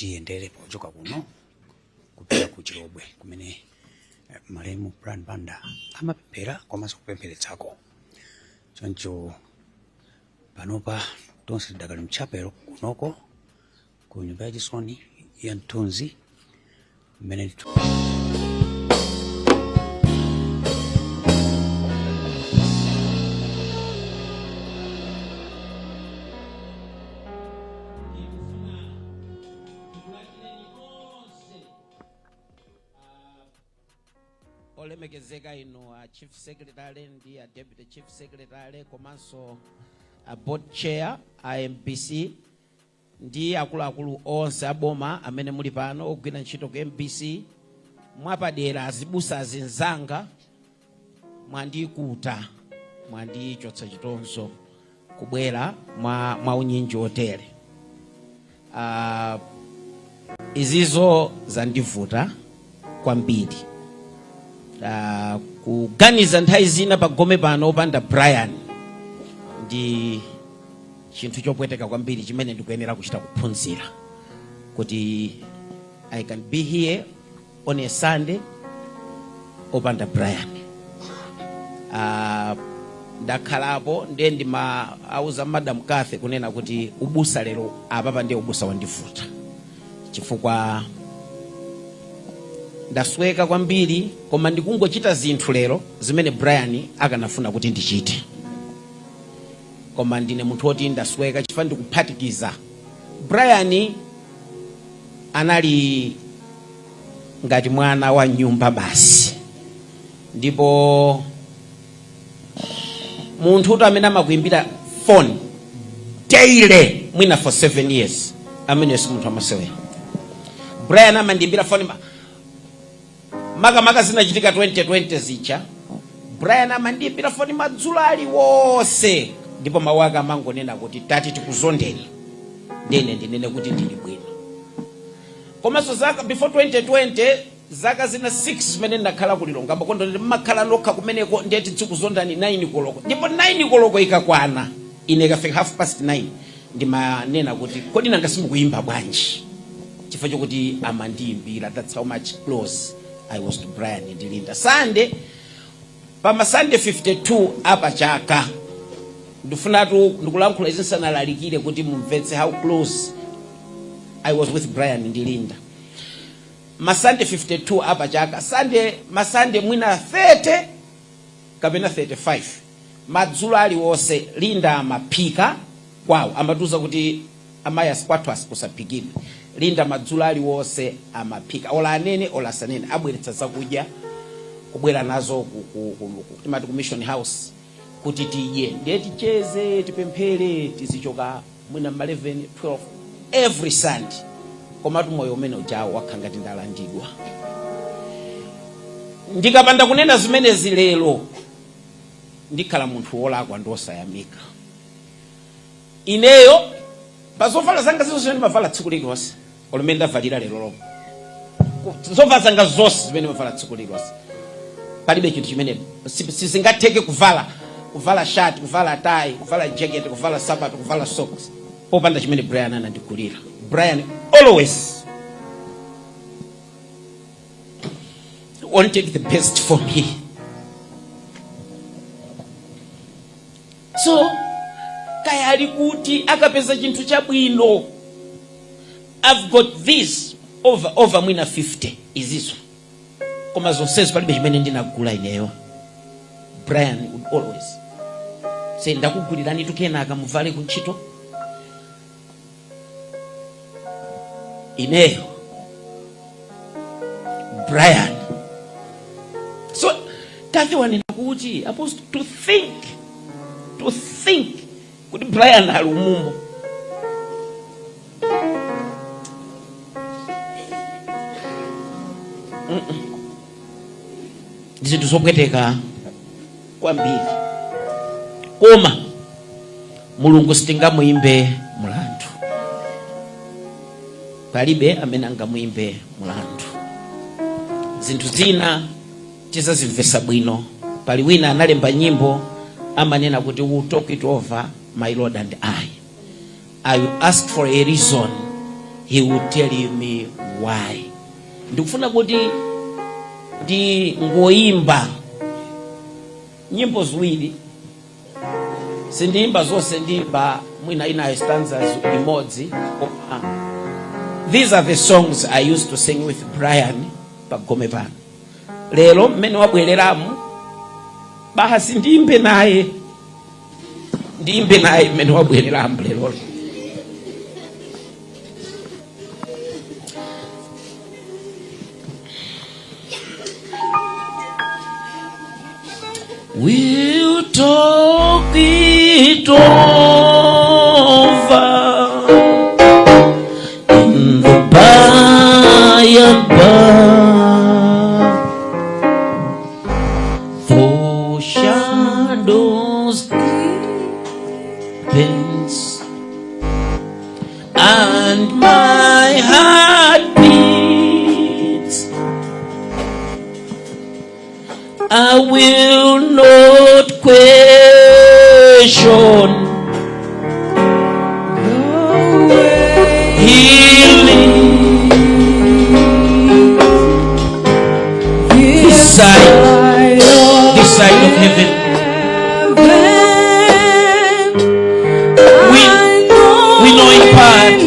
tiendere pochoka kuno kupita ku Chirobwe kumene malemu Brian Banda amapemphera komanso kupempheretsako. Choncho panopa tonse tidakali mchapelo kunoko ku nyumba ya chisoni ya mthunzi mmene olemekezeka ino chief secretary ndi deputy chief secretary komanso board chair MBC ndi akuluakulu onse aboma amene muli pano ogwira ntchito ku MBC mwapadera azibusa azinzanga mwandikuta mwandichotsa chitonzo kubwera mwa unyinji otere. Izizo zandivuta kwambiri. Kuganiza nthawi zina pagome pano opanda Brian ndi chinthu chopweteka kwambiri chimene ndikuyenera kuchita kuphunzira kuti I can be here on a Sunday opanda Brian. Ndakhalapo ndiye ndimauza Madam Kathe kunena kuti ubusa lero apapa ndiye ubusa wandivuta chifukwa ndasweka kwambiri koma ndikungochita zinthu lero zimene Brian akanafuna kuti ndichite. Koma ndine munthu oti ndasweka chifukwa ndikuphatikiza Brian anali ngati mwana wa nyumba basi, ndipo munthu uti amene amakuimbira phone daily mwina for 7 years amene si munthu amasewera. Brian amandiimbira phone maka zinachitika 2020 zicha. Brian amandiimbira phone madzulo aliwonse ndipo mawu ake amangonena kuti tati tikuzondeni ndinene kuti ndili bwino. Komanso zaka before 2020 zaka zina 6 zimene ndakhala kulilonga makondo ndimakhala nokha kumeneko ndeti tikuzondani 9 koloko, ndipo 9 koloko ikakwana ine ikafika 9:30 ndimanena kuti kodi nanga simukuyimba bwanji, chifukwa chokuti amandiimbira. That's how much close I was to Brian Ndilinda. Sunday pama Sunday 52 apa chaka ndifunatu ndikulankhula izinsanalalikire kuti mumvetse how close I was with Brian Ndilinda. Ma Sunday 52 apa chaka Sunday mwina 30 kapena 35 madzulo aliwonse Linda amaphika kwawo, amatuza kuti amaya kwathu asikusapikidwe. Linda madzulo aliwonse amaphika, ola anene ola sanene abweretsa zakudya kubwera nazo timati ku Mission House kuti tidye ndiye ticheze tipemphere tizichoka mwina 11 12 every Sunday. Komatu moyo umene ujawo wakhangati ndalandidwa. Ndikapanda kunena zimene zilelo ndikhala munthu wolakwa ndosayamika. Ineyo pazovala zanga zonse zimene mavala tsiku lililonse olumene ndavalira lero lomwe, zovala zanga zonse zimene mavala tsiku lililonse palibe chinthu chimene sizingatheke kuvala shirt, kuvala tie, kuvala jacket, kuvala sapato, kuvala socks popanda chimene Brian anandigulira. Brian always wanted the best for me. So kaya alikuti akapeza chinthu chabwino, I've got this over mwina 50 izizo, koma zonsezo palibe chimene ndinagula ineyo. Brian would always say ndakugulirani tukena akamuvale kuntchito ineyo Brian. So Kathe wanena kuti supposed to think kuti Brian ali umumbo. Zinthu zopweteka kwambiri, koma Mulungu sitingamuimbe mulandu. Palibe amene angamuimbe mulandu. Zinthu zina tizazimvesa bwino. Pali wina analemba nyimbo amanena kuti we'll talk it over my Lord and I will ask for a reason he will tell me why. Ndikufuna kuti ndi ngoimba nyimbo ziwiri, sindimba zonse, ndimba mwina ina stanzas imodzi. These are the songs I used to sing with Brian pagome pano. Lero mmene wabwereramu basi ndimbe naye mmene wabwereramu lero. We'll talk it over in the by and by. For shadows bends and my heart beats, I will not question healing this side of heaven. We know in part.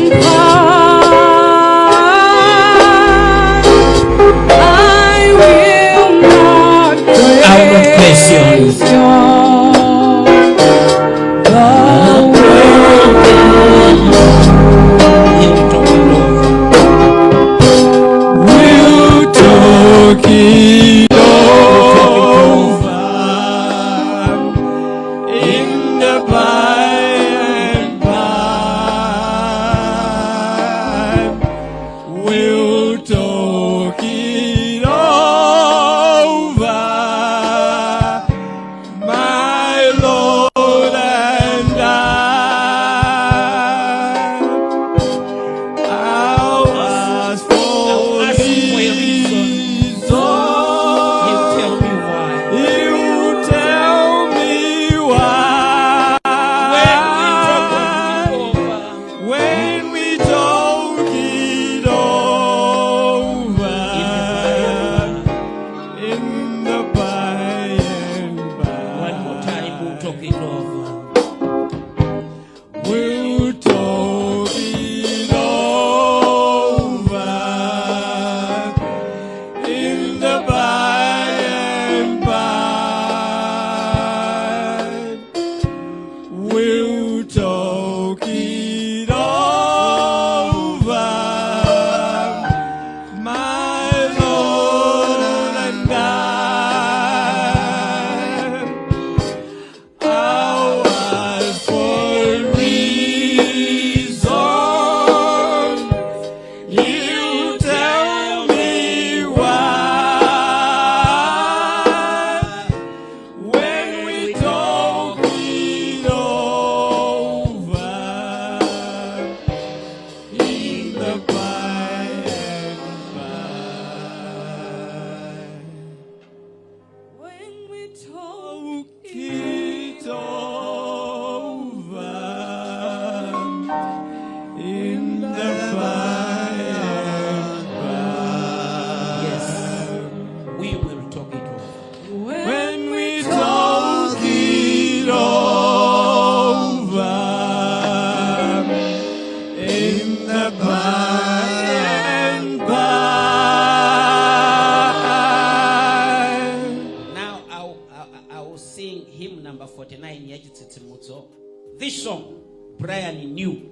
This song, Brian knew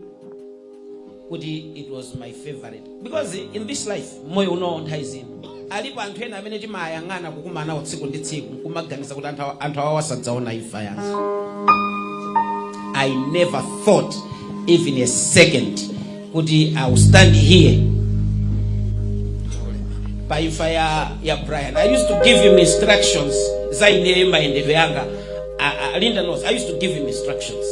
it was my favorite. Because in this life, moyo unaonthaizi. Alipo anthu ena amene timayang'ana kukumana utsiku ndi tsiku, kumaganiza kuti anthu awasadzaona ifa yangu. I never thought even a second kuti I will stand here by fire ya Brian. I used to give him instructions. Zainema endeve yanga. Linda knows. I used to give him instructions.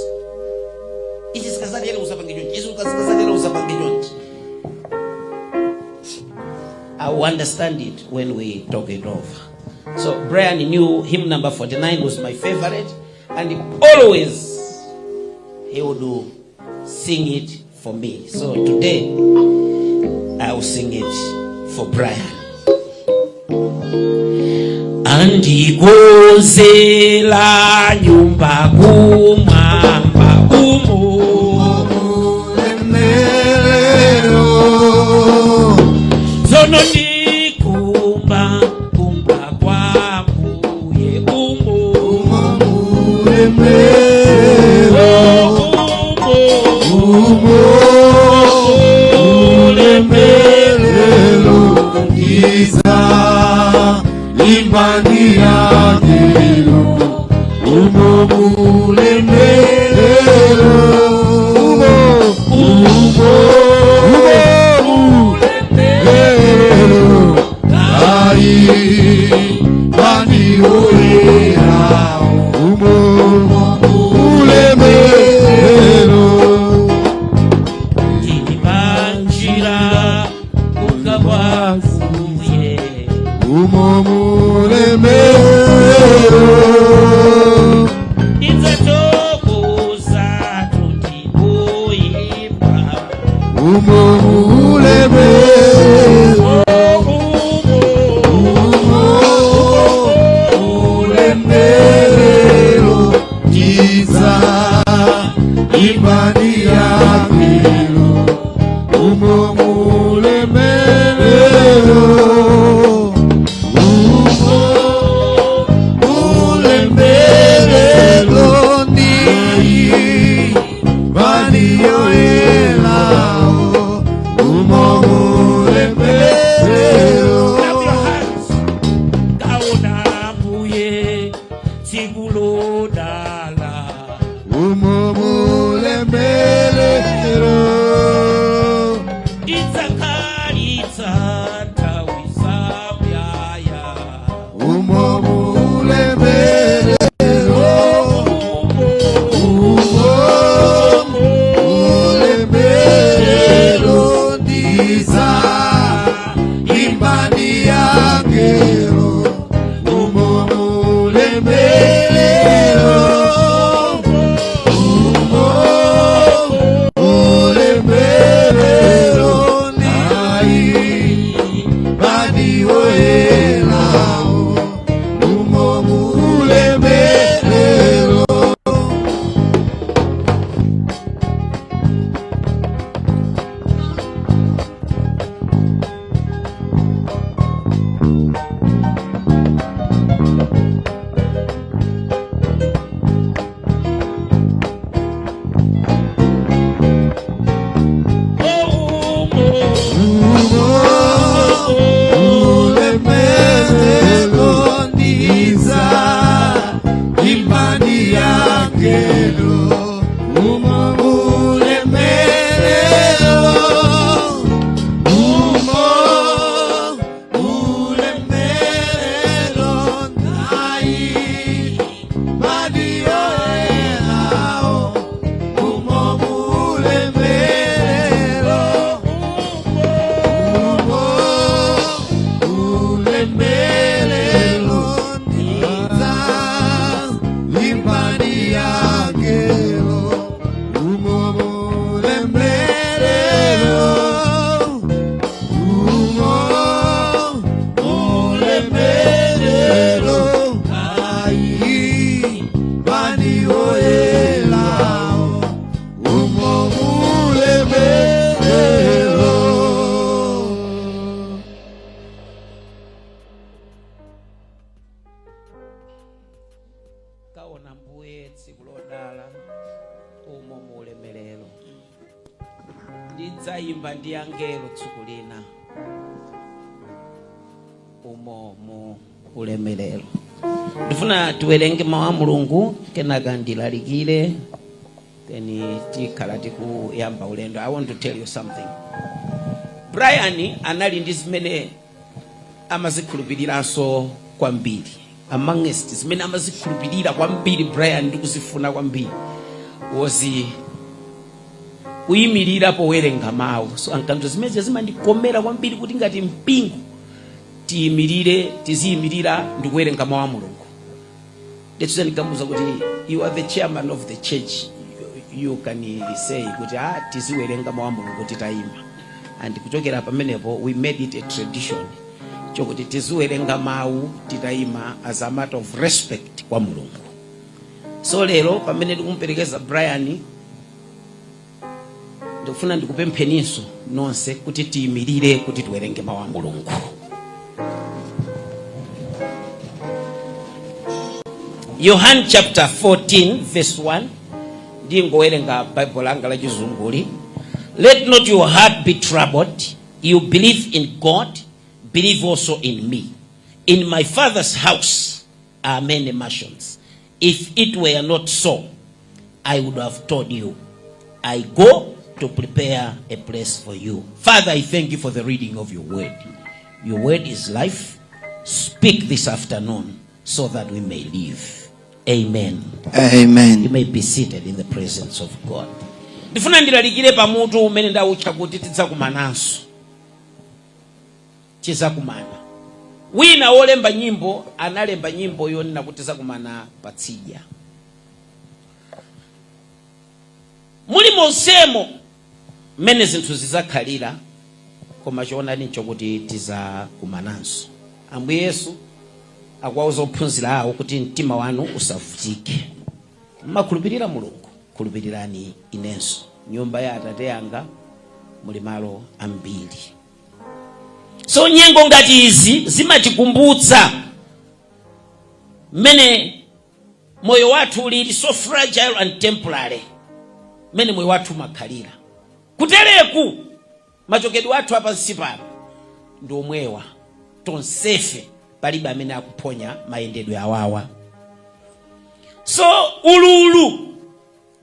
I will understand it when we talk it over. So Brian knew hymn number 49 was my favorite, and always he would sing it for me. So today I'll sing it for Brian. Andikozela nyumba kumwamba zono ndikumba kumba kwa mbuye Imani yagelo umulemelelo ai bani oera umulemelelo Kilimanjira ukabwafuye Nizatokoza tutikoyimba Imani yagelo umulemelelo kaona mbuye tsiku lodala umo muulemelero ndidzayimba ndi angelo tsiku lina umo mu ulemelero. Ndifuna tiwerenge mawu a Mulungu kenaka ndilalikire then tikhala tikuyamba ulendo. I want to tell you something. Brian anali ndi zimene amazikhulupiriranso kwambiri. Amongst zimene amazikhulupirira kwambiri Brian ndikuzifuna kwambiri was kuyimirira powerenga mawu. So ankanzo zimene zimandikomera kwambiri kuti ngati mpingo tiziyimirira ndikuwerenga mawu a Mulungu. Let's nikamuza kuti you are the chairman of the church, you can say kuti tiziwerenga mawu a Mulungu titayima. and kuchokera pamenepo we made it a tradition chokuti tiziwerenga mawu titayima as a matter of respect kwa Mulungu. So lero pamene tikumperekeza Brian, ndikufuna ndikupempheninso nonse kuti tiyimirire kuti tiwerenge mawu a Mulungu. Yohana chapter 14 verse 1. Ndingowerenga Bible langa la Chizunguli. Let not your heart be troubled. You believe in God, believe also in me. In my Father's house are many mansions. If it were not so, I would have told you. I go to prepare a place for you. Father, I thank you for the reading of your word. Your word is life. Speak this afternoon so that we may live. Amen. Amen. You may be seated in the presence of God. Ndifuna ndilalikire pamutu umene ndawutcha kuti tidzakumananso. Tizakumana. Wina wolemba nyimbo analemba nyimbo yonena kuti tidzakumana patsidya. Muli monsemo mmene zinthu zizakhalira, koma choonadi nchokuti tidzakumananso. Ambuye Yesu akuwauza ophunzira awo kuti mtima wanu usavutike. Mmakhulupirira Mulungu, khulupirirani inenso. Nyumba ya Atate yanga muli malo ambiri. So nyengo ngati izi zimatikumbutsa mmene moyo wathu ulili so fragile and temporary, mmene moyo wathu makhalira. Kutereku machokedwe athu apansi pano ndi omwewa tonsefe, palibe amene akuponya mayendedwe awawa. So ululu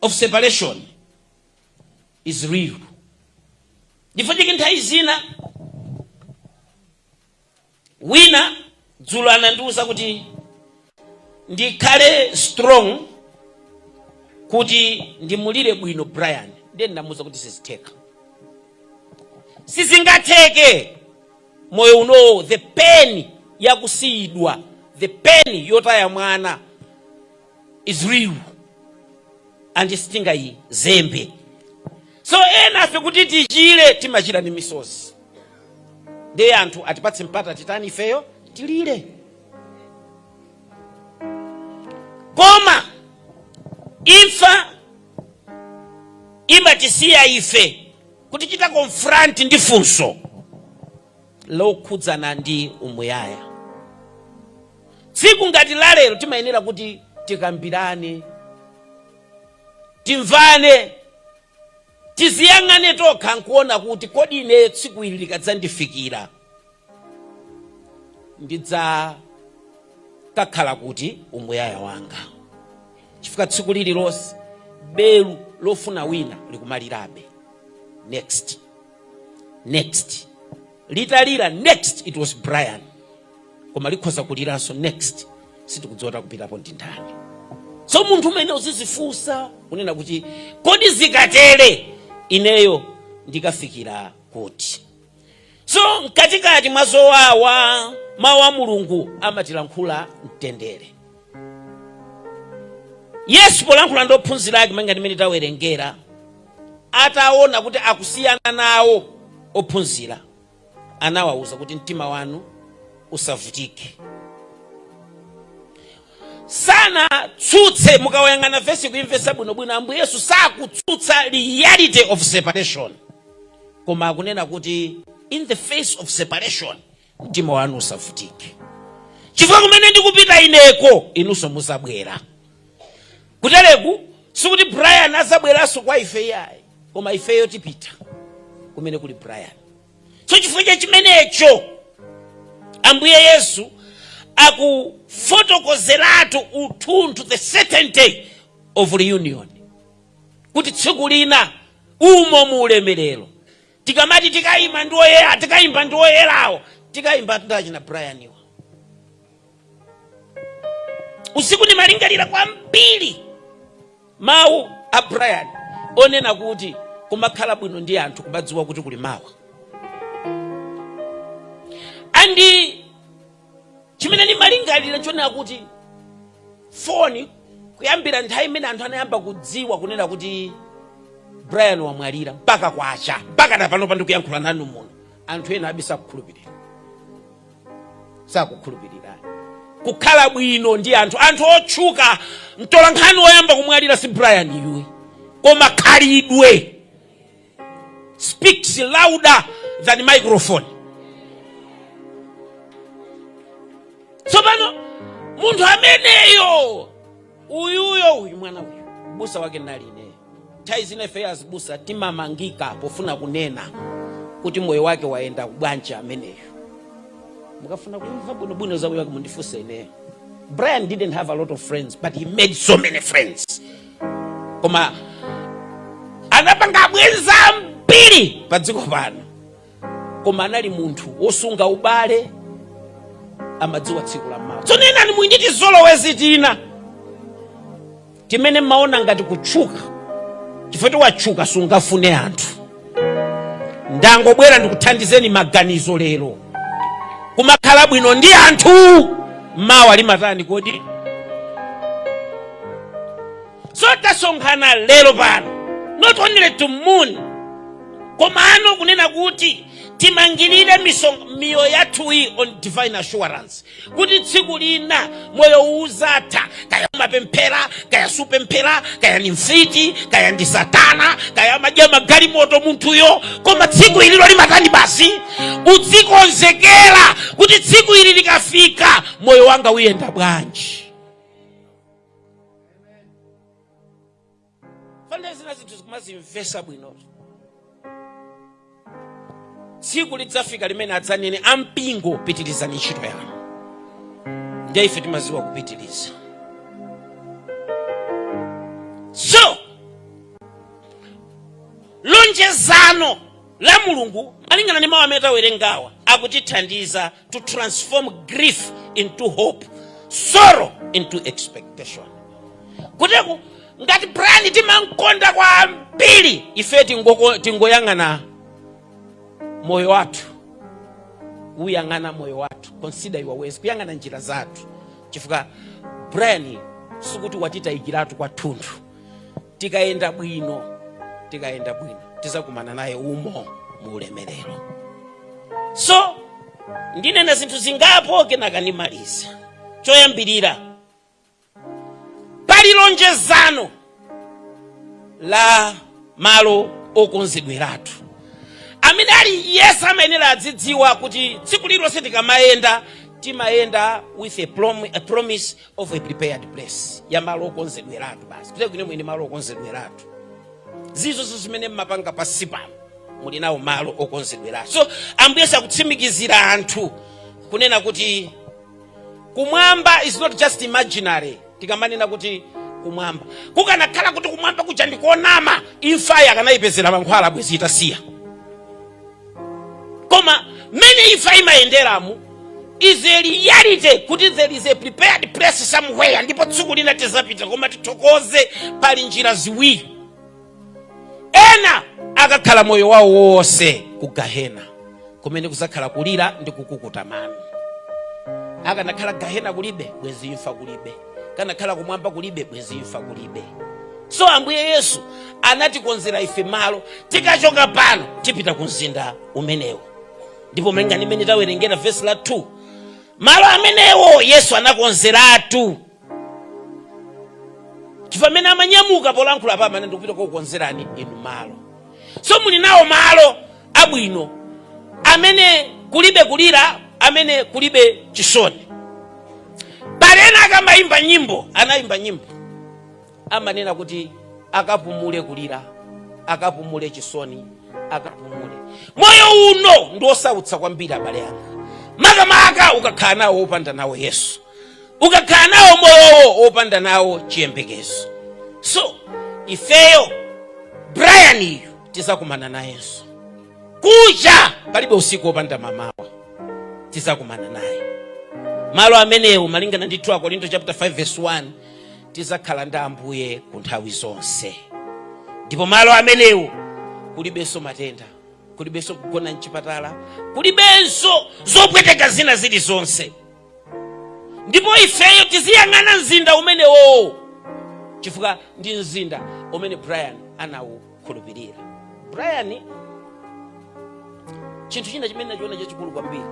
of separation is real. Ndifanye nthawi zina wina dzulo anandiwuza kuti ndikhale strong kuti ndimulire bwino Brian. Ndiye ndamuwuza kuti sizitheka. Sizingatheke moyo uno, the pain yakusiyidwa, the pain yotaya mwana is real and sitinga iyi zembe. So ena afe kuti tichire timachira ni misozi. Ndiye anthu atipatse mpata titani ifeyo tilire. Koma ifa imatisiya ife kuti chita confront ndi funso lokhudzana ndi umuyaya. Tsiku ngati la lero timayenera kuti tikambirane, timvane, tiziyang'ane tokha nkuona kuti kodi ine tsiku ili likadzandifikira ndidzakakhala kuti umuyaya wanga. Chifukwa tsiku lililonse belu lofuna wina likumalirabe. Next. Litalira next it was Brian. Koma likhoza kuliranso next sitikudziwa kupitapo ndindani. So munthu umene uzizifunsa unena kuti kodi zikatere ineyo ndikafikira kuti. So mkatikati mwazowawa mawu a Mulungu amatilankhula mtendere. Yesu polankhula ndi ophunzira ake manga ndimene tawerengera, ataona kuti akusiyana nawo ophunzira, anawawuza kuti mtima wanu usavutike. Sana tsutse mukawayang'ana vesi kuimvesa bwinobwino, Ambuye Yesu sakutsutsa reality of separation, koma akunena kuti in the face of separation mtima wanu usavutike. Chifukwa kumene ndikupita ineko inunso muzabwera. Kutereku sikuti Brian azabweranso kwa ife yayi, koma ifeyo tipita kumene kuli Brian. So chifukwa chimenecho Ambuye Yesu akufotokozeratu uthunthu, the certainty of reunion, kuti tsiku lina umo mu ulemerero tikamati tikayimba ndi oyera, tikayimba ndi oyerawo, tikayimba ndachina Brian iwa. Usiku nimalingalira kwambiri mawu a Brian onena kuti kumakhala bwino ndi anthu kumadziwa kuti kuli mawa. Andi chimene nimalingalira chonena kuti foni kuyambira nthawi imene anthu anayamba kudziwa kunena kuti Brian wamwalira mpaka kwacha mpaka napano pandikuyankhula nanu muno anthu ena abisa kukhulupirira sakukhulupirira kukhala bwino ndi anthu otchuka. Mtolankhani woyamba kumwalira si Brian yuyi koma khalidwe speaks louder than microphone. Tsopano munthu ameneyo uyu mwana uyu busa wake nali ine nthawi zina ife azibusa timamangika pofuna kunena kuti moyo wake waenda kubwanja ameneyo. Mukafuna kumva bwino za moyo wake mundifunse ine. Brian didn't have a lot of friends, but he made so many friends. Koma anapanga bwenza mbiri pa dziko pano. Koma anali munthu wosunga ubale amadziwa tsiku la mawa. So nena ni mwinditi zolowezi tina timene maona ngati kutchuka chifukwa wachuka sungafune anthu. Ndangobwera ndikuthandizeni maganizo lero kumakhala bwino ndi anthu mawa limatani kodi. So tasonkhana lero pano not only to moon komano kunena kuti timangirire miyo yathu on divine assurance kuti tsiku lina moyo uzatha kaya mapemphera kaya supemphera kaya ni mfiti kaya ndi satana kaya madya magali moto munthuyo koma tsiku ililo limatani basi udzikonzekera kuti tsiku ili likafika moyo wanga uyenda bwanji. Fanda zina zinthu zikumazimvesa bwino. Tsiku lidzafika limene adzanene ampingo pitirizani ntchito yanu. Ndiye ife timaziwa kupitiriza. So lonjezano la Mulungu malingana ndi mawu amene tawerengawa akutithandiza to transform grief into hope, sorrow into expectation. Kuteko ngati Brian timankonda kwa mbiri ife tingoyang'ana moyo watu, uyang'ana moyo watu, consider your ways, kuyang'ana njira zathu. Chifukwa Brian sikuti watitayikiratu kwa tundu. Tikaenda bwino tizakumana naye umo muulemerero. So ndinena zinthu zingapo kenaka nimaliza. Choyambirira pali lonjezano la malo okonzedweratu amene ali Yesu amayenera adzidziwa kuti tsiku lilonse tikamayenda timayenda with a promise of a prepared place ya malo okonzedweratu basi kuti kwine mwene malo okonzedweratu zizo zimene mmapanga pasi pano muli nawo malo okonzedweratu. So Ambuye sakutsimikizira anthu kunena kuti kumwamba is not just imaginary. Tikamanena kuti kumwamba kukanakhala kuti kumwamba kuja ndikonama imfa yakanayipezera mankhwala bwezi itasiya. Koma many imfa imayenderamu is a reality kuti there is a prepared place somewhere ndipo tsiku lina tizapita koma tithokoze pali njira ziwiri. Ena akakhala moyo wawo wonse ku Gahena kumene kuzakhala kulira ndi kukukuta mano. Akanakhala Gahena kulibe bwezi imfa kulibe, kanakhala kumwamba kulibe bwezi imfa kulibe. So Ambuye Yesu anatikonzera ife malo tikachoka pano tipita ku mzinda umenewo. Ndipo mlenga nimene tawerengera verse la 2 malo amenewo Yesu anakonzeratu. Chifamene amanyamuka polankhula pa amene ndikupita kukonzerani inu malo. So muli nawo malo abwino amene kulibe kulira, amene kulibe chisoni. Balena akamayimba nyimbo, anayimba nyimbo amanena kuti akapumule kulira, akapumule chisoni, akapumule. Moyo uno ndiosautsa kwambiri abale anga. Makamaka ukakhala nawo opanda nawo Yesu, ukakhala nawo moyo opanda nawo chiyembekezo. So ifeyo Brian iyo tizakumana na Yesu kuja palibe usiku opanda mamawa, tizakumana naye malo amenewo malingana ndi 2 Korinto chapter 5 verse 1 tizakhala ndi Ambuye ku nthawi zonse. Ndipo malo amenewo kulibenso matenda, kulibenso kugona mchipatala, kulibenso zopweteka zina zili zonse. Ndipo ifeyo tiziyang'ana mzinda umenewo chifukwa ndi mzinda umene Brian anawu khulupirira. Brian chinthu china chimene nachiona chachikulu kwambiri,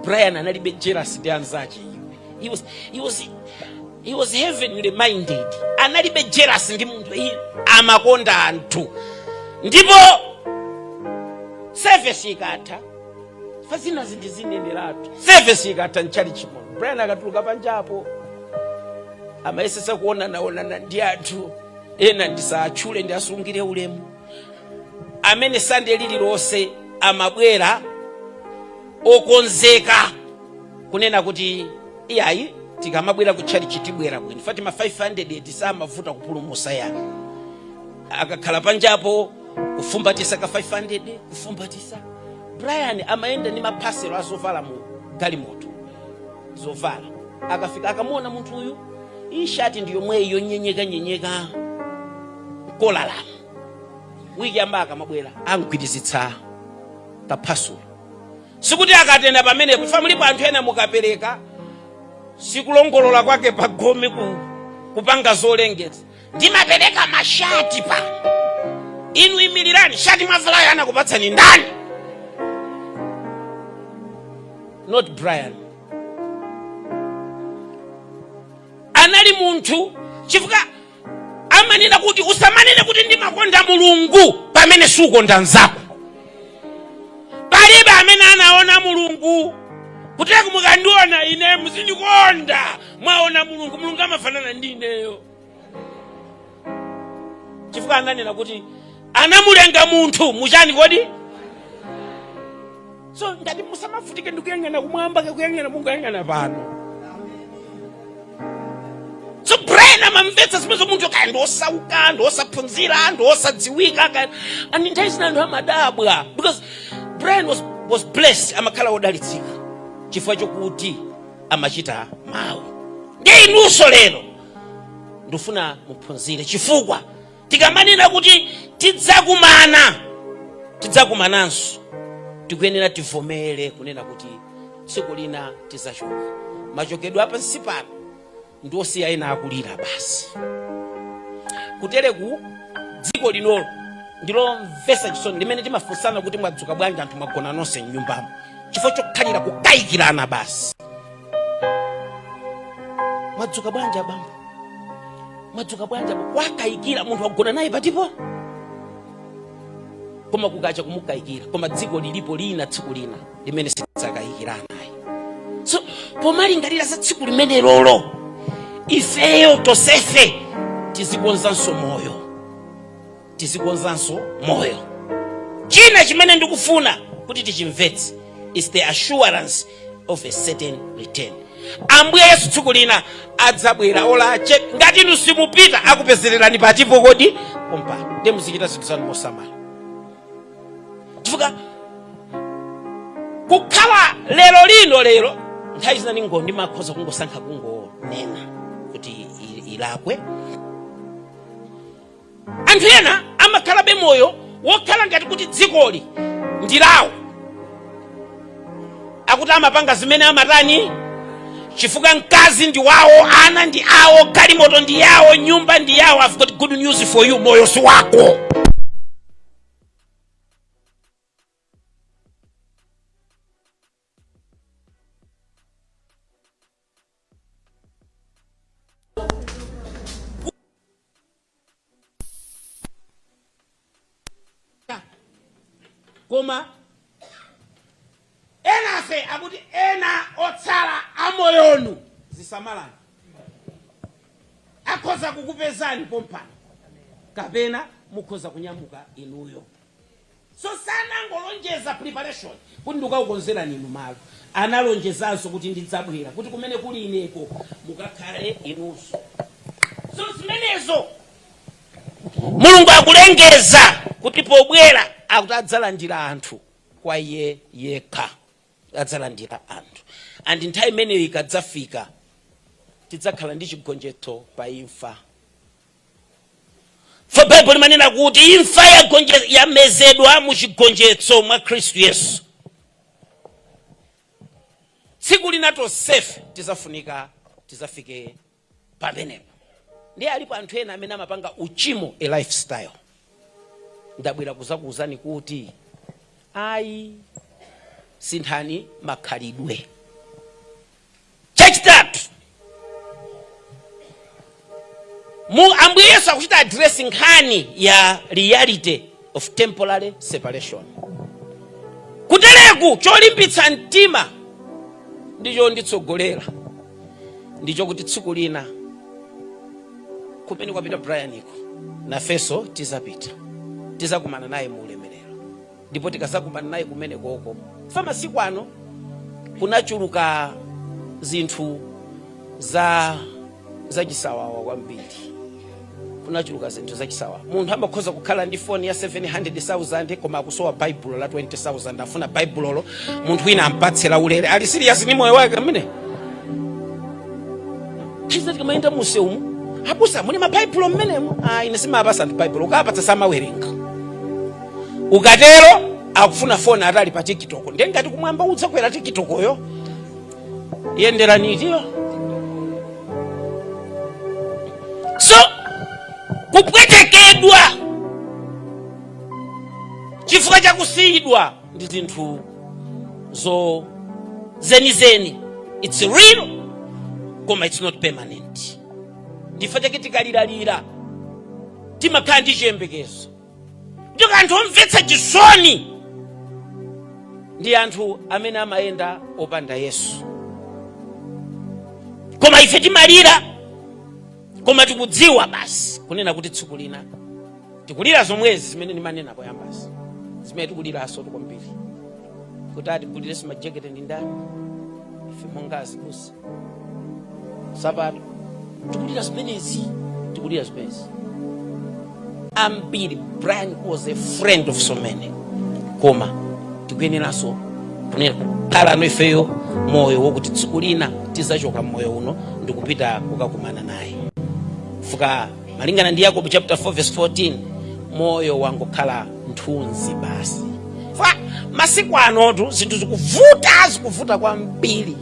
Brian analibe jealous ndi anzake. He was heavenly minded. Analibe jealous ndi munthu, amakonda anthu. Ndipo service ikatha, fazina zindizineneratu. Service ikatha nchali chimono, Brian akatuluka panjapo amayesesa kuonana ndi anthu ena ndisatchule ndi asungire ulemu, amene Sunday lililonse amabwera okonzeka kunena kuti iyayi tikamabwera ku church tibwera bwino. Fatima 500 tisamavuta kupulumusa yake, akakhala panjapo kufumbatisa ka 500 kufumbatisa. Brian amaenda ni mapaselo azovala mu galimoto zovala, akafika akamuona munthu uyu ishati ndiyo mweyo nyenyeka kolala, wiki ambaka mabwera angwitizitsa kapasulu. Sikuti akatenda pamenepo family pa anthu ena mukapereka sikulongolola kwake pagome kupanga zolengeza, ndimapereka mashati pa inu imilirani, shati mavala yana kupatsani ndani. Not Brian. Anali munthu chifukwa amanena kuti usamanene kuti ndimakonda Mulungu pamene sukonda nzako. Palibe amene anaona Mulungu kuti mukandiona ine muzindikonda mwaona Mulungu. Mulungu amafanana ndi ineyo, chifukwa ananena kuti anamulenga munthu muchani kodi. So ngati musamafutike ndikuyang'ana kumwamba kuyang'ana Mulungu ayang'ana pano. So Brian amamvetsa zimene munthu kaya ndosauka, ndosaphunzira, ndosadziwika, and nthawi zina anthu amadabwa because Brian was blessed, amakhala odalitsika chifukwa chokuti amachita mawu. Ndi inunso lero ndifuna muphunzire, chifukwa tikamanena kuti tidzakumananso tikuyenera tivomere kunena kuti tsiku lina tizachoka. Machokedwe apansi pano ndosiya ena akulira basi. Kutereku dziko linolo ndilomvesa chisoni limene timafunsana kuti mwadzuka bwanji anthu mwagona nonse m'nyumbamo, chifukwa chokhalira kukayikirana basi. Mwadzuka bwanji abambo, mwadzuka bwanji abambo, wakayikira munthu wagona naye patipo, koma kukacha kumukayikira. Koma dziko lilipo lina tsiku lina limene sidzakayikirana naye. So pomalingalira za tsiku limene lolo, ifeyo tosefe tizikonzanso moyo. China chimene ndikufuna kuti tichimvetse is the assurance of a certain return. Ambuye Yesu tsiku lina adzabwera olache ngati inu simupita akupezererani patipo kodi pompa. Ndi muzichita zinthu zanu mosamala, chifukwa kukhala lero nthawi zina ningo ndimakhoza kungosankha kungonena kuti ilakwe. Anthu ena amakhalabe moyo wokhala ngati kuti dzikoli ndilawo, akuti amapanga zimene amatani, chifukwa mkazi ndi wawo, ana ndi awo, galimoto ndi yawo, nyumba ndi yawo. I've got good news for you, moyo si wako. Koma ena afe akuti ena otsala amoyonu zisamalani akhoza kukupezani pompano kapena mukhoza kunyamuka inuyo. So sanangolonjeza preparation kuti ndikaukonzerani inu malo, analonjezanso kuti ndidzabwera kuti kumene kuli ineko mukakhale inunso. So zimenezo Mulungu akulengeza kuti pobwera akuti adzalandira anthu kwa iye yekha, adzalandira anthu. And nthawi imeneyo ikadzafika tidzakhala ndi chigonjetso pa imfa. For Bible manena kuti imfa yamezedwa mu chigonjetso mwa Khristu Yesu. Tsiku linato safe tizafike pamenepo. Ndiye alipo anthu ena amene amapanga uchimo a lifestyle. ndabwera kuzakuuzani kuti ayi sinthani makhalidwe. Chachitatu, Ambuye Yesu akuchita addressing nkhani ya reality of temporary separation. Kutereku cholimbitsa mtima ndicho nditsogolera, ndicho kuti tsiku lina kumene kwapita Brian iko nafenso tizakumana naye mu ulemerero. Ndipo tikazakumana naye kumene koko masiku ano kunachuluka zinthu za chisawawa kwambiri. Kunachuluka zinthu za chisawawa. Munthu amakhoza kukhala ndi phone ya 700,000 koma akusowa Bible la 20,000, afuna Bible lo munthu wina ampatsira ulere. Ali serious ni moyo wake amene? Tizati kamaenda museumu abusa muli maBible mmenemo. Ine simapasa ndi Bible, ukapatsa samawerenga. Ukatero akufuna phone atali pa TikTok. Ndengati kumwamba utsakwera TikTok yo yenderani itiyo. So kupwetekedwa chifukwa chakusiyidwa ndi zinthu zenizeni. It's real koma it's not permanent. Ndifa chake tikaliralira timakhala ndi chiyembekezo. Ndiyo anthu omvetsa chisoni ndi anthu amene amayenda opanda Yesu. Koma ife timalira koma tikudziwa basi kunena kuti tsiku lina tikulira zomwezi zimene ndimanena poyambasi, zimene tikuliraso kwambiri kuti tigulire majeketi ndi ndani ife mongazi kusi sabato tikulira zimenezi, tikulira zimenezi ambiri. Brian was a friend of so many, koma tikuyeneranso kunena khala no ifeyo moyo wokuti tsiku lina tizachoka moyo uno ndikupita kukakumana naye. Fuka malingana ndi Yakobo chapter 4 verse 14, moyo wangu khala nthunzi basi. Fa masiku anotu zinthu zikuvuta kwambiri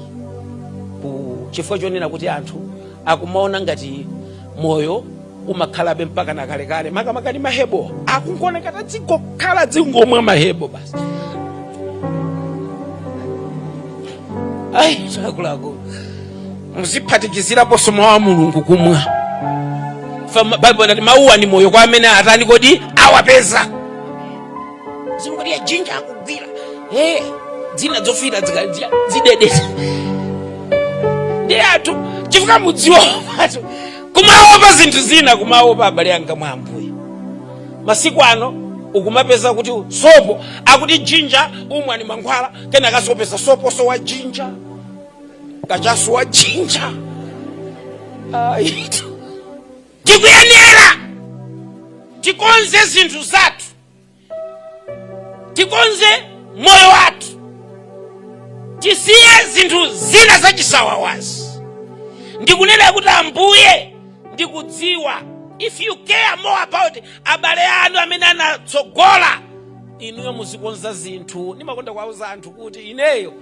chifukwa chonena kuti anthu akumaona ngati moyo umakhalabe mpaka nakalekale. Makamaka mahebo akungoneka tadzingokhala dzingomwa mahebo basi. Ayi chakulako muziphatikizira posoma wa Mulungu kumwa. Bible nati mauwa ni moyo kwa amene atani kodi awapeza. Zingoti ya jinja akugwira dzina zofira zidedesa ndi athu chifukwa mudziwa athu kumaopa zinthu zina, kumaopa abale anga mwa Ambuye. Masiku ano ukumapeza kuti sopo akuti jinja umwe ni mangwala, kena kasopesa sopo so wa jinja kachaso wa jinja. Aitu tikuyenera tikonze zinthu zathu, tikonze moyo wathu, tisiye zinthu zina zachisawawazi. Ndikunena kuti Ambuye ndikudziwa if you care more about abale anu amene anatsogola inuyo muzikonza zinthu. Nimakonda kuwauza anthu kuti ineyo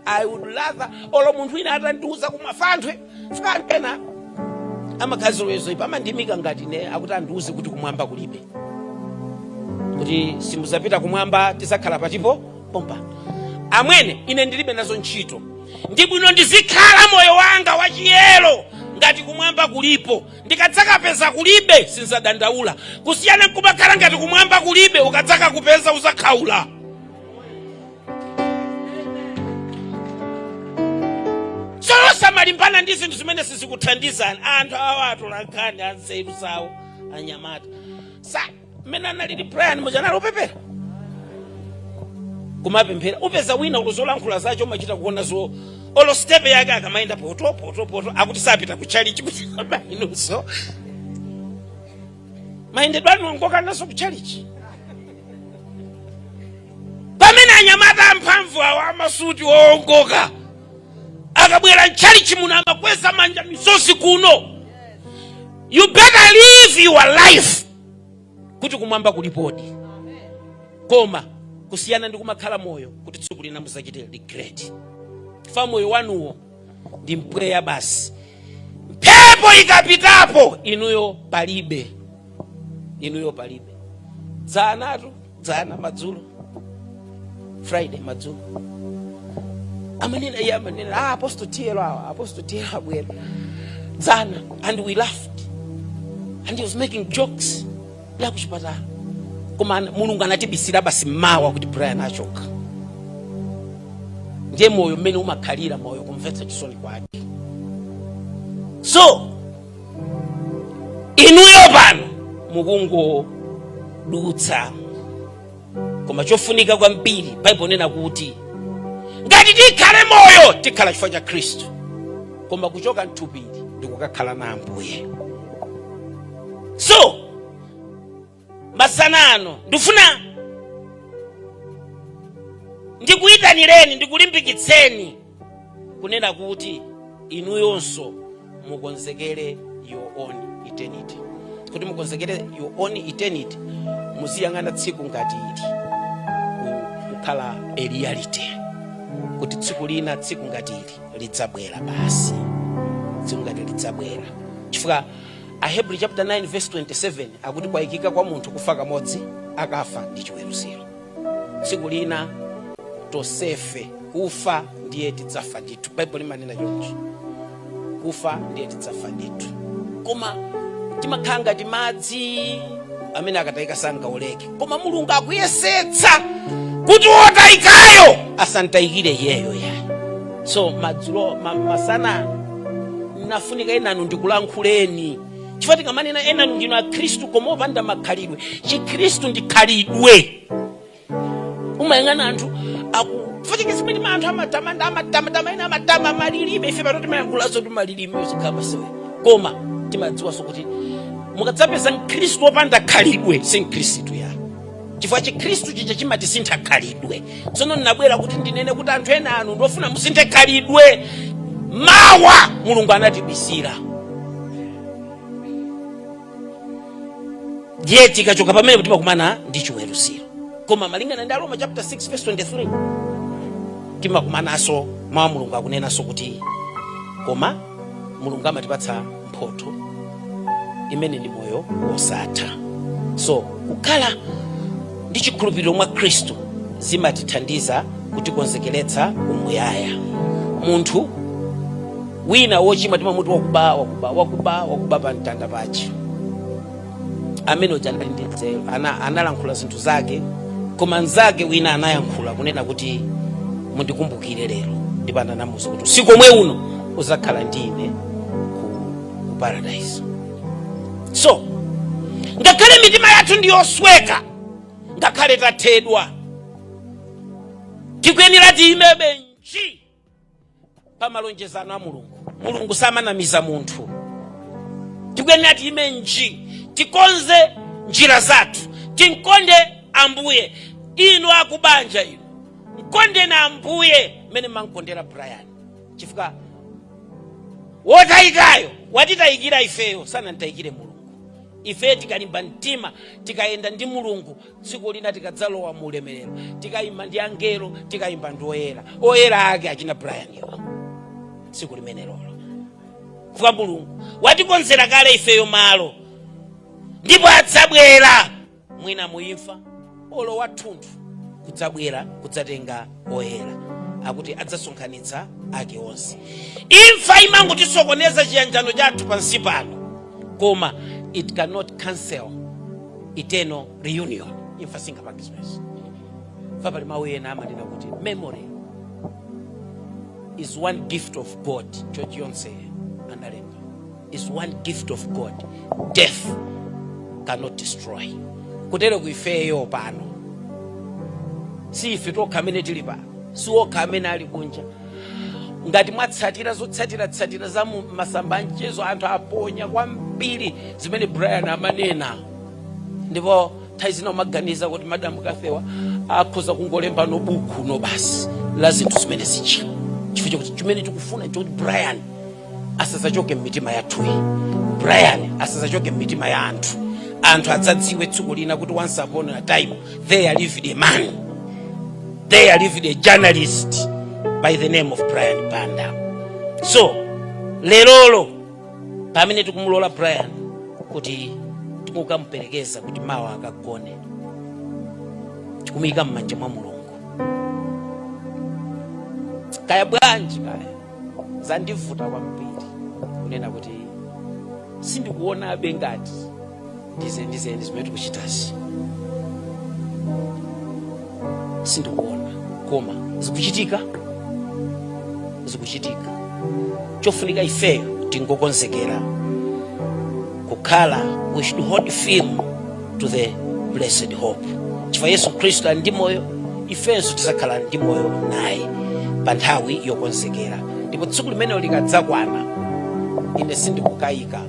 I would rather olo munthu ina atandiuza kumafanthwe fika pena amakhaziwezo ipa amandimika ngati ne akuti andiuze kuti kumwamba kulibe, kuti simuzapita kumwamba tisakhala patipo pompa. Amwene ine ndilibe nazo ntchito, ndibwino ndizikhala moyo wanga wachiyero ngati kumwamba kulipo. Ndikadzaka peza kulibe sinzadandaula, kusiyana nkubakhala ngati kumwamba kulibe ukadzaka kupeza uzakhaula. Solosa malimbana ndi zinthu zimene sizikuthandizana. Anthu awa atulankani anzeru zawo anyamata sa mena nalili Brian mujanalo upepera kumapemphera upeza wina ukuzolankhula zacho umachita kuona zo olo step yake akamaenda poto akuti sapita ku chalichi kuti inuso maendedwe anu ngoka naso ku chalichi. Pamene anyamata amphamvu awa amasuti woongoka akabwera chalichi muno amakweza manja misozi kuno. You better live your life kuti kumwamba kulipodi. Koma kusiyana ndi kumakhala moyo kuti tsiku lina muzachite regret. Fa moyo wanuwo ndi mpweya basi. Mphepo ikapitapo inuyo palibe. dzana madzulo Friday madzulo amanena Apostle Tielo abwera dzana, and we laughed and he was making jokes ya kuchipatala. Koma Mulungu anatibisira basi mawa kuti Brian achoka. Ndiye moyo mmene umakhalira moyo kumvetsa chisoni kwake. So inuyo pano mukungodutsa, koma chofunika kwambiri Bible nena kuti ngati tikhale moyo tikhala chifukwa cha Khristu, koma kuchoka mthupili ndikukakhala na Ambuye. So masanano ndifuna ndikuyitanireni, ndikulimbikitseni kunena kuti inuyonso mukonzekere your own eternity. Kuti mukonzekere your own eternity, musiyang'ana tsiku ngati ili kukhala a reality, kuti tsiku lina, tsiku ngati ili lidzabwera basi, tsiku ngati lidzabwera. Chifukwa Ahebrew chapter 9 verse 27 akuti kwayikika kwa munthu kufa kamodzi, akafa ndi chiweruziro. Tsiku lina tosefe kufa ndiye tidzafa ndithu. Bible limanena choncho, kufa ndiye tidzafa ndithu. Koma timakhala ngati madzi amene akatayika sangaoleke, koma Mulungu akuyesetsa kuti wotayikayo asantayikire iyeyo yayi. So madzulo masana nafunika enanu ndikulankhuleni, chifukwa tikamanena enanu ndinu a Khristu koma opanda makhalidwe. Chikhristu ndi khalidwe. Umayang'ana anthu akufatikizimwe ndi anthu amatama malilime, ife patoti mayankhulazo ndi malilime yozikhala sewe. Koma timadziwanso kuti mukadzapeza Khristu opanda khalidwe si Khristu ya. Chifukwa Chikhristu chija chimati sintha khalidwe. Tsono ndinabwera kuti ndinene kuti anthu ena anu ndofuna musinthe khalidwe. Mawa Mulungu anatibisira. Ndiye tikachoka pamene kuti timakumana ndi chiweruziro. Koma malingana ndi Roma chapter 6 verse 23 timakumananso mawa Mulungu akunenanso kuti koma Mulungu amatipatsa mphoto imene ndi moyo wosatha. So kukhala ndi chikhulupiriro mwa Khristu zimatithandiza kutikonzekeretsa umuyaya. Munthu wina wochimwa timamuti wakuba pa mtanda pachi, amene ujandali ndi nzeru analankhula zinthu zake, koma nzake wina anayankhula kunena kuti mundikumbukire lero, ndipo anamuwuza kuti usiku omwe uno uzakhala ndine ku paradise. So ngakhale mitima yathu ndiyosweka, ngakhale tathedwa, tikuyenera tiyimebe nji pamalonjezano a Mulungu. Mulungu samanamiza munthu. Tikuyenera tiyime nji, tikonze njira zathu, tinkonde Ambuye. Inu akubanja inu mkonde na Ambuye mene mankondera Brian. Chifukwa wotayikayo watitayikira ifeyo sana ntayikire Mulungu. Ife tikalimba mtima tikayenda ndi Mulungu, tsiku lina tikadzalowa mu ulemerero, tikayimba ndi angelo, tikayimba ndi oyera ake achina Brian yo tsiku limenelo. Kwa Mulungu watikonzera kale ifeyo malo, ndipo adzabwera mwina muimfa olo wathunthu kudzabwera kudzatenga oyera, akuti adzasonkhanitsa ake onse. Imfa imangotisokoneza chiyanjano chathu pansi pano, koma it cannot cancel eternal reunion. Imfa singapangizwezi. Fabali mawu ena amanena kuti memory is one gift of God. George Yonse analemba, is one gift of God. Death cannot destroy. Kutero kuifeyo pano, si ife tokha amene tili pano, si okha amene ali kunja. Ngati mwatsatira zotsatira za masamba anchezo anthu aponya kwambiri zimene Brian amanena, ndipo nthawi zina umaganiza kuti Madam Kafewa akhoza kungolemba no buku no basi la zinthu zimene zicha. Chifukwa kuti chimene tikufuna kuti Brian asazachoke m'mitima yathu, Brian asazachoke m'mitima ya anthu. Anthu adzadziwe tsiku lina kuti once upon a time there lived a man, there lived a journalist by the name of Brian Banda. So lerolo pamene tikumulola Brian kuti tikukamuperekeza kuti mawa akagone, tikumuyika m'manja mwa Mulungu. Kaya bwanji kaya zandivuta kwambiri kunena kuti sindikuona abe ngati ndize zimene tikuchitazi, sindikuona koma zikuchitika. Chofunika ifeyo tingokonzekera kukhala, we should hold firm to the blessed hope. Chifukwa Yesu Khristu ali ndi moyo, ifenso tizakhala ndi moyo naye pa nthawi yokonzekera. Ndipo tsiku limene likadzakwana, ine sindikukayika,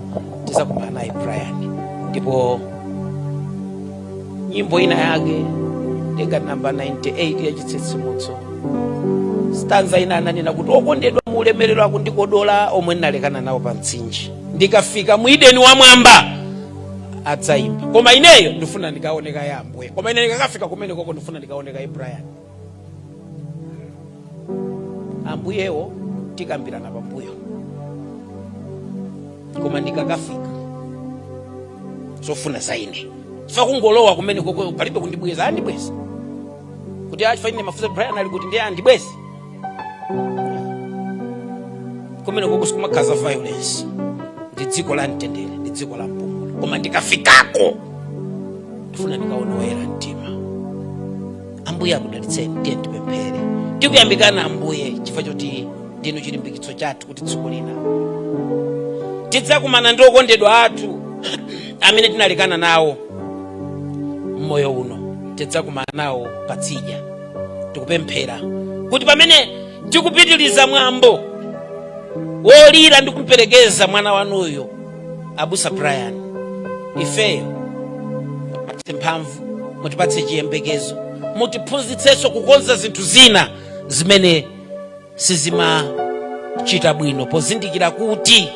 tizakumana naye Brian. Ndipo nyimbo ina yake ndinga namba 98 ya chitsitsimutso, stanza ina ananena kuti okondedwa mu ulemerero akundikodola omwe ndalekana nawo pa mtsinje, ndikafika mu Edeni wa mwamba adzayimba. Koma ineyo ndifuna ndikaoneka Ambuye, koma ine ndikafika kumene koko ndifuna ndikaoneka Brian. Ambuyewo tikambirana pambuyo, koma ndikakafika zofuna zaine fa kungolowa kumene koko palibe kundibweza. Andibweza kuti achifanire mafuta Brian ali kuti ndiye andibweza kumene koko sikumakhaza violence, ndi dziko la mtendere, ndi dziko la mpumulo. Koma ndikafikako ndifuna ndikaona oyera mtima. Ambuye akudalitseni, ndiye tipemphere. Tikuyambikana Ambuye chifukwa choti ndinu chilimbikitso chathu kuti tsiku lina tidzakumana ndi okondedwa athu amene tinalekana nawo mmoyo uno, tidzakumana nawo patsidya. Tikupemphera kuti pamene tikupitiliza mwambo wolira ndi kumperekeza mwana wanuyo Abusa Brian, ifeyo mutipatse mphamvu, mutipatse chiyembekezo, mutiphunzitsenso kukonza zinthu zina zimene sizimachita bwino, pozindikira kuti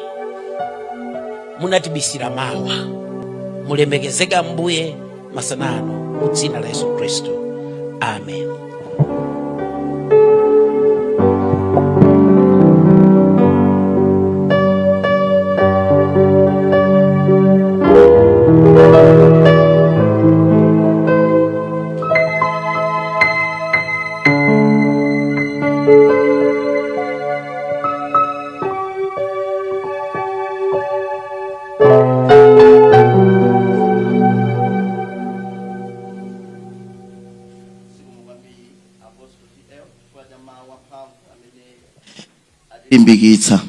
munatibisira mawa. Mulemekezeke Ambuye masanano mu dzina la Yesu Khristu. Amen. limbikitsa.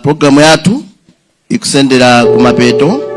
Programu yathu ikusendera kumapeto.